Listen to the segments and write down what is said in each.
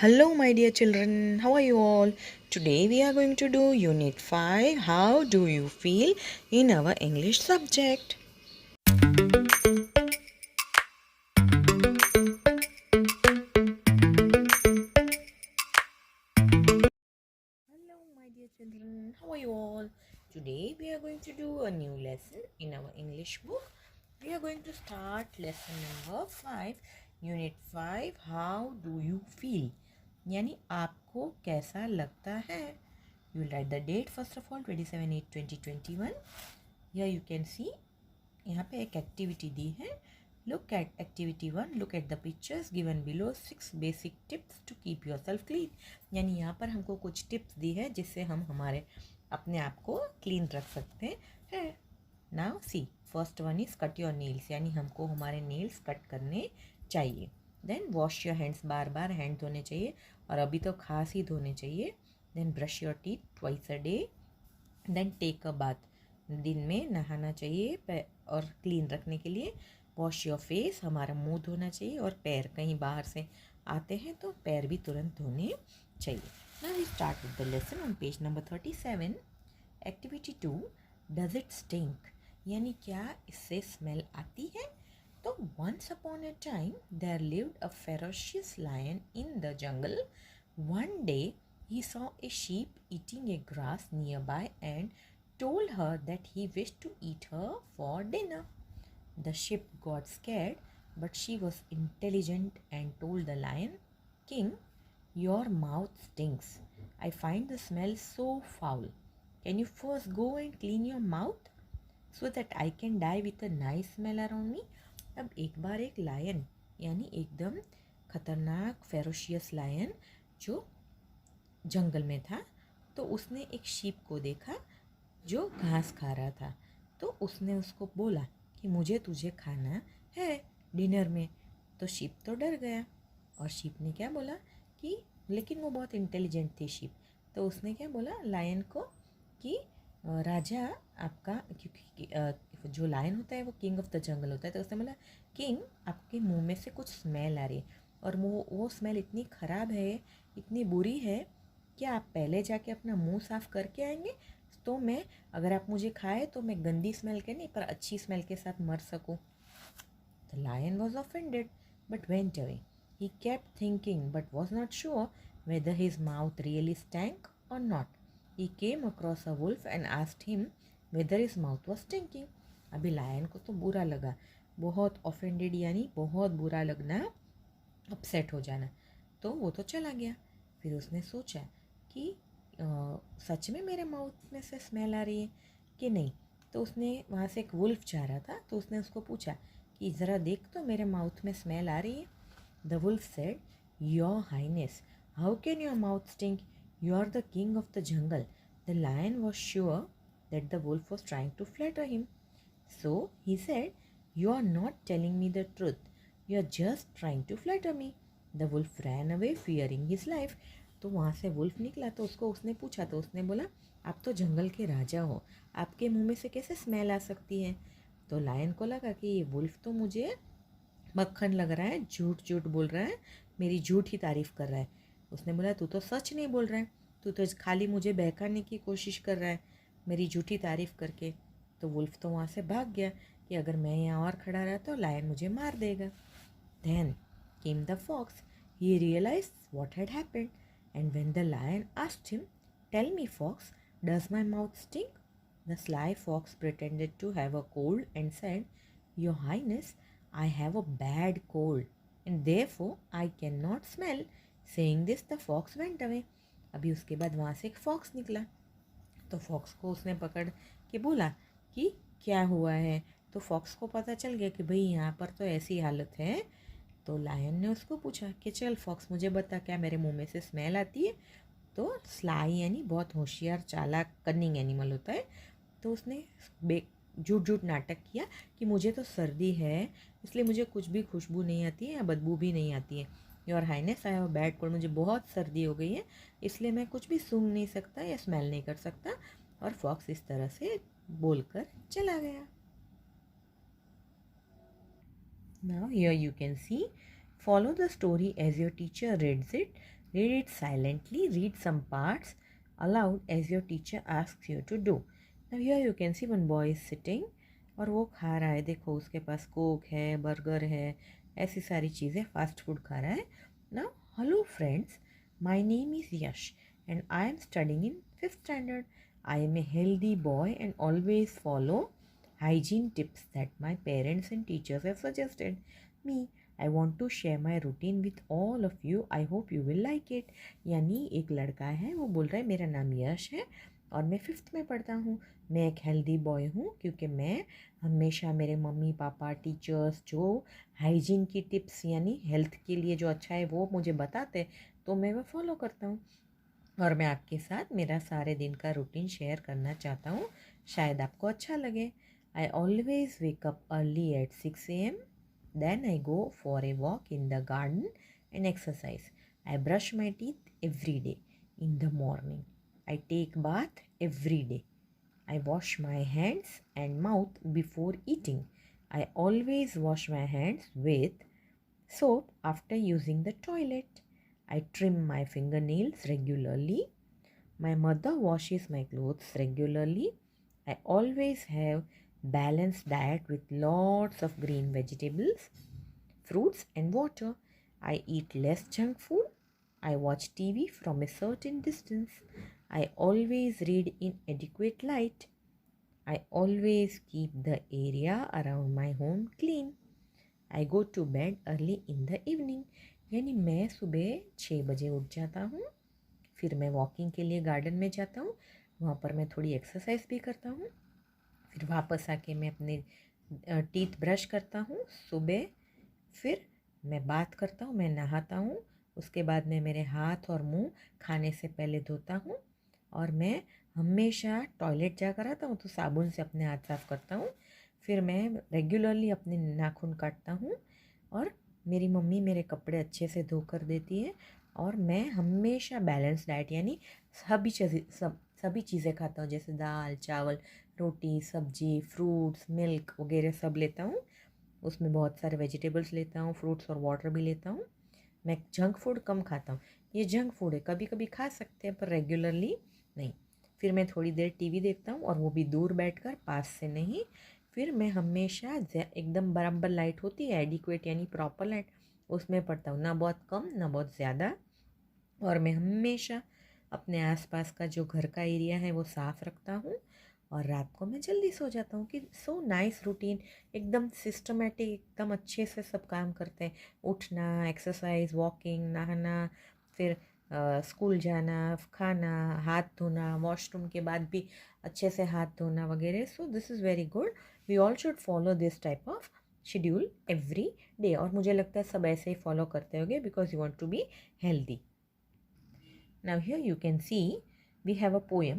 Hello, my dear children. How are you all? Today we are going to do Unit 5. How do you feel in our English subject? Hello, my dear children. How are you all? Today we are going to do a new lesson in our English book. We are going to start lesson number 5, Unit 5. How do you feel? यानी आपको कैसा लगता है? You will write the date first of all, 27/8/2021. Here you can see, यहाँ पे एक activity दी है. Look at activity 1. Look at the pictures given below. 6 basic tips to keep yourself clean. यानी यहाँ पर हमको कुछ टिप्स दी है जिससे हम हमारे अपने आप को क्लीन रख सकते हैं. Now see, first one is cut your nails. यानी हमको हमारे नेल्स कट करने चाहिए. Then wash your hands. बार बार हैंड धोने चाहिए और अभी तो खास ही धोने चाहिए. Then brush your teeth twice a day. Then take a bath. दिन में नहाना चाहिए और क्लीन रखने के लिए. Wash your face. हमारा मुंह धोना चाहिए और पैर, कहीं बाहर से आते हैं तो पैर भी तुरंत धोने चाहिए. Now we start with the lesson on page number 37. Activity 2. Does it stink? यानी क्या इससे स्मेल आती है? तो once upon a time there lived a ferocious lion in the jungle. One day he saw a sheep eating a grass nearby and told her that he wished to eat her for dinner. The sheep got scared, but she was intelligent and told the lion, "King, your mouth stinks. I find the smell so foul. Can you first go and clean your mouth so that I can die with a nice smell around me?" अब एक बार एक lion, यानी एकदम खतरनाक ferocious lion जो जंगल में था, तो उसने एक शीप को देखा जो घास खा रहा था. तो उसने उसको बोला कि मुझे तुझे खाना है डिनर में. तो शीप तो डर गया और शीप ने क्या बोला कि, लेकिन वो बहुत इंटेलिजेंट थी शीप, तो उसने क्या बोला लायन को कि राजा आपका, क्योंकि जो लायन होता है वो किंग ऑफ द जंगल होता है, तो उसने बोला किंग आपके मुंह में से कुछ स्मेल आ रही है और वो स्मेल इतनी ख़राब है, इतनी बुरी है कि आप पहले जाके अपना मुंह साफ़ करके आएंगे तो मैं, अगर आप मुझे खाए तो मैं गंदी स्मेल के नहीं पर अच्छी स्मेल के साथ मर सकूं. The lion was offended but went away. He kept thinking but was not sure whether his mouth really stank or not. He came across a wolf and asked him whether his mouth was stinking. अभी lion को तो बुरा लगा, बहुत offended यानी बहुत बुरा लगना, अपसेट हो जाना. तो वो तो चला गया. फिर उसने सोचा कि सच में मेरे माउथ में से स्मेल आ रही है कि नहीं. तो उसने वहाँ से एक वुल्फ जा रहा था, तो उसने उसको पूछा कि ज़रा देख तो मेरे माउथ में स्मेल आ रही है. The wolf said, your highness, how can your mouth stink? You are the king of the jungle. The lion was sure that the wolf was trying to flatter him. So he said, "You are not telling me the truth. You are just trying to flatter me." The wolf ran away, fearing his life. तो वहाँ से wolf निकला, तो उसने पूछा, तो उसने बोला आप तो जंगल के राजा हो, आपके मुंह में से कैसे स्मेल आ सकती है? तो लायन को लगा कि ये वुल्फ तो मुझे मक्खन लग रहा है, झूठ झूठ बोल रहा है, मेरी झूठ ही तारीफ़ कर रहा है. उसने बोला तू तो सच नहीं बोल रहा है, तू तो खाली मुझे बहकाने की कोशिश कर रहा है मेरी झूठी तारीफ़ करके. तो वुल्फ तो वहाँ से भाग गया कि अगर मैं यहाँ और खड़ा रहा तो लायन मुझे मार देगा. Then came the fox. He realise what had happened and when the lion asked him, tell me fox, does my mouth stink? The sly fox pretended to have a cold and said, your highness, I have a bad cold and therefore I cannot smell. Saying this, the fox went away. अभी उसके बाद वहाँ से एक fox निकला, तो fox को उसने पकड़ के बोला कि क्या हुआ है. तो फॉक्स को पता चल गया कि भाई यहाँ पर तो ऐसी हालत है. तो लायन ने उसको पूछा कि चल फॉक्स मुझे बता, क्या मेरे मुंह में से स्मेल आती है? तो स्लाई यानी बहुत होशियार चालाक कनिंग एनिमल होता है, तो उसने झूठ झूठ नाटक किया कि मुझे तो सर्दी है इसलिए मुझे कुछ भी खुशबू नहीं आती है या बदबू भी नहीं आती है. Your highness, I have a bad cold, मुझे बहुत सर्दी हो गई है इसलिए मैं कुछ भी सूंघ नहीं सकता या स्मेल नहीं कर सकता. और फॉक्स इस तरह से बोलकर चला गया. Now here you can see, follow the story as your teacher reads it. Read it silently. Read some parts aloud as your teacher asks you to do. Now here you can see one boy is sitting और वो खा रहा है. देखो उसके पास Coke है, burger है, ऐसी सारी चीज़ें फास्ट फूड खा रहा है. Now, hello friends, my name is Yash and I am studying in 5th standard. I am a healthy boy and always follow hygiene tips that my parents and teachers have suggested me. I want to share my routine with all of you. I hope you will like it. यानी एक लड़का है, वो बोल रहा है मेरा नाम यश है और मैं 5th में पढ़ता हूँ. मैं एक हेल्दी बॉय हूँ क्योंकि मैं हमेशा मेरे मम्मी पापा टीचर्स जो हाइजीन की टिप्स यानी हेल्थ के लिए जो अच्छा है वो मुझे बताते तो मैं वो फॉलो करता हूँ. और मैं आपके साथ मेरा सारे दिन का रूटीन शेयर करना चाहता हूँ, शायद आपको अच्छा लगे. I always wake up early at 6 AM. Then I go for a walk in the garden and exercise. I brush my teeth every day in the morning. I take bath every day. I wash my hands and mouth before eating. I always wash my hands with soap after using the toilet. I trim my fingernails regularly. My mother washes my clothes regularly. I always have balanced diet with lots of green vegetables, fruits and water. I eat less junk food. I watch TV from a certain distance. I always read in adequate light. I always keep the area around my home clean. I go to bed early in the evening. यानी मैं सुबह 6 बजे उठ जाता हूँ. फिर मैं walking के लिए गार्डन में जाता हूँ. वहाँ पर मैं थोड़ी एक्सरसाइज भी करता हूँ. फिर वापस आके मैं अपने टीथ ब्रश करता हूँ सुबह. फिर मैं बात करता हूँ, मैं नहाता हूँ. उसके बाद मैं मेरे हाथ और मुंह खाने से पहले धोता हूँ. और मैं हमेशा टॉयलेट जाकर आता हूँ तो साबुन से अपने हाथ साफ़ करता हूँ. फिर मैं रेगुलरली अपने नाखून काटता हूँ और मेरी मम्मी मेरे कपड़े अच्छे से धो कर देती है. और मैं हमेशा बैलेंस डाइट यानी सभी चीज़ें खाता हूँ, जैसे दाल चावल रोटी सब्जी फ्रूट्स मिल्क वगैरह सब लेता हूँ. उसमें बहुत सारे वेजिटेबल्स लेता हूँ, फ्रूट्स और वाटर भी लेता हूँ. मैं जंक फूड कम खाता हूँ. ये जंक फूड है, कभी कभी खा सकते हैं पर रेगुलरली नहीं. फिर मैं थोड़ी देर टीवी देखता हूँ और वो भी दूर बैठकर, पास से नहीं. फिर मैं हमेशा एकदम बराबर लाइट होती है एडिक्वेट यानी प्रॉपर लाइट, उसमें पढ़ता हूँ, ना बहुत कम ना बहुत ज़्यादा. और मैं हमेशा अपने आसपास का जो घर का एरिया है वो साफ़ रखता हूँ. और रात को मैं जल्दी सो जाता हूँ. कि सो नाइस रूटीन, एकदम सिस्टमेटिक, एकदम अच्छे से सब काम करते हैं. उठना, एक्सरसाइज, वॉकिंग, नहाना, फिर स्कूल जाना, खाना, हाथ धोना, वॉशरूम के बाद भी अच्छे से हाथ धोना वगैरह. So this is very good. We all should follow this type of schedule every day. और मुझे लगता है सब ऐसे ही फॉलो करते होंगे because you want to be healthy. Now here you can see we have a poem.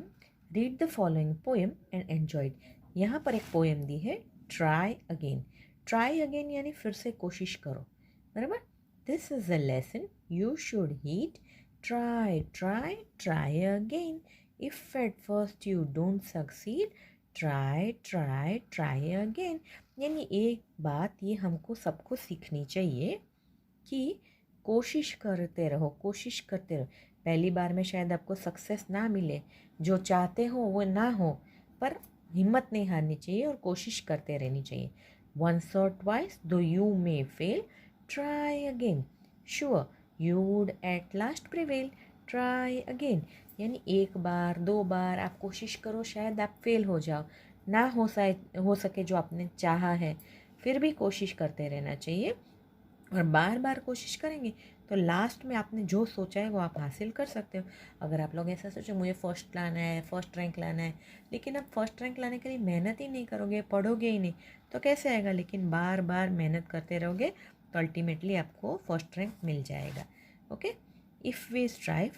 Read the following poem and enjoy it. यहाँ पर एक poem दी है, try again. Try again यानी फिर से कोशिश करो, बराबर. This is a lesson you should heed. Try, try, try again. If at first you don't succeed, try, try, try again. यानी एक बात ये हमको सबको सीखनी चाहिए कि कोशिश करते रहो, कोशिश करते रहो. पहली बार में शायद आपको सक्सेस ना मिले, जो चाहते हो वो ना हो, पर हिम्मत नहीं हारनी चाहिए और कोशिश करते रहनी चाहिए. वंस और ट्वाइस दो you may fail, try again. Sure you would at last prevail. Try again यानी एक बार दो बार आप कोशिश करो, शायद आप फेल हो जाओ, ना हो सके जो आपने चाहा है, फिर भी कोशिश करते रहना चाहिए. और बार बार कोशिश करेंगे तो लास्ट में आपने जो सोचा है वो आप हासिल कर सकते हो. अगर आप लोग ऐसा सोचो मुझे फर्स्ट लाना है, फर्स्ट रैंक लाना है, लेकिन आप फर्स्ट रैंक लाने के लिए मेहनत ही नहीं करोगे, पढ़ोगे ही नहीं, तो कैसे आएगा. लेकिन बार बार मेहनत करते रहोगे तो अल्टीमेटली आपको फर्स्ट रैंक मिल जाएगा. Okay. If we strive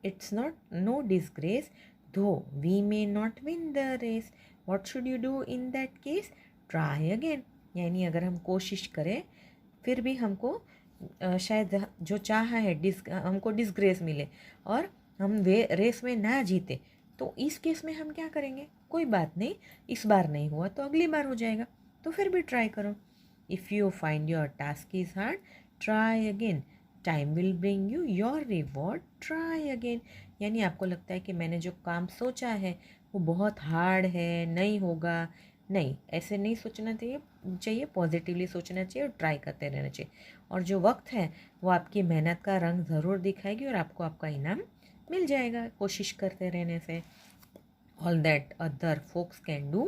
it's not no disgrace though we may not win the race. What should you do in that case? Try again. यानी अगर हम कोशिश करें फिर भी हमको शायद जो चाहा है हमको डिसग्रेस मिले और हम रेस में ना जीते, तो इस केस में हम क्या करेंगे? कोई बात नहीं, इस बार नहीं हुआ तो अगली बार हो जाएगा, तो फिर भी ट्राई करो. If you find your task is hard, try again. Time will bring you your reward, try again. यानी आपको लगता है कि मैंने जो काम सोचा है वो बहुत हार्ड है, नहीं होगा, नहीं, ऐसे नहीं सोचना चाहिए पॉजिटिवली सोचना चाहिए और ट्राई करते रहना चाहिए। और जो वक्त है वो आपकी मेहनत का रंग ज़रूर दिखाएगी और आपको आपका इनाम मिल जाएगा कोशिश करते रहने से। All that other folks can do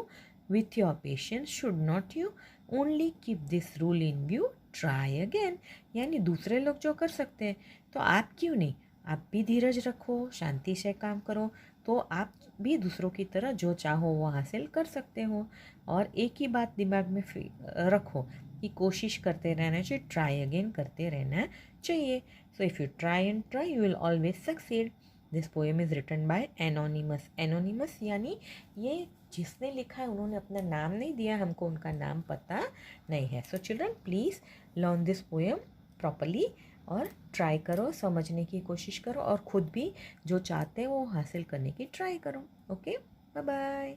with your patience should not you? Only keep this rule in view, try again। यानी दूसरे लोग जो कर सकते हैं तो आप क्यों नहीं, आप भी धीरज रखो, शांति से काम करो, तो आप भी दूसरों की तरह जो चाहो वो हासिल कर सकते हो। और एक ही बात दिमाग में रखो कि कोशिश करते रहना चाहिए, ट्राई अगेन करते रहना चाहिए। So if you try and try you will always succeed. This poem is written by anonymous. Anonymous यानी ये जिसने लिखा है उन्होंने अपना नाम नहीं दिया, हमको उनका नाम पता नहीं है। So children please learn this poem properly और ट्राई करो, समझने की कोशिश करो और ख़ुद भी जो चाहते हैं वो हासिल करने की ट्राई करो। Okay, bye bye.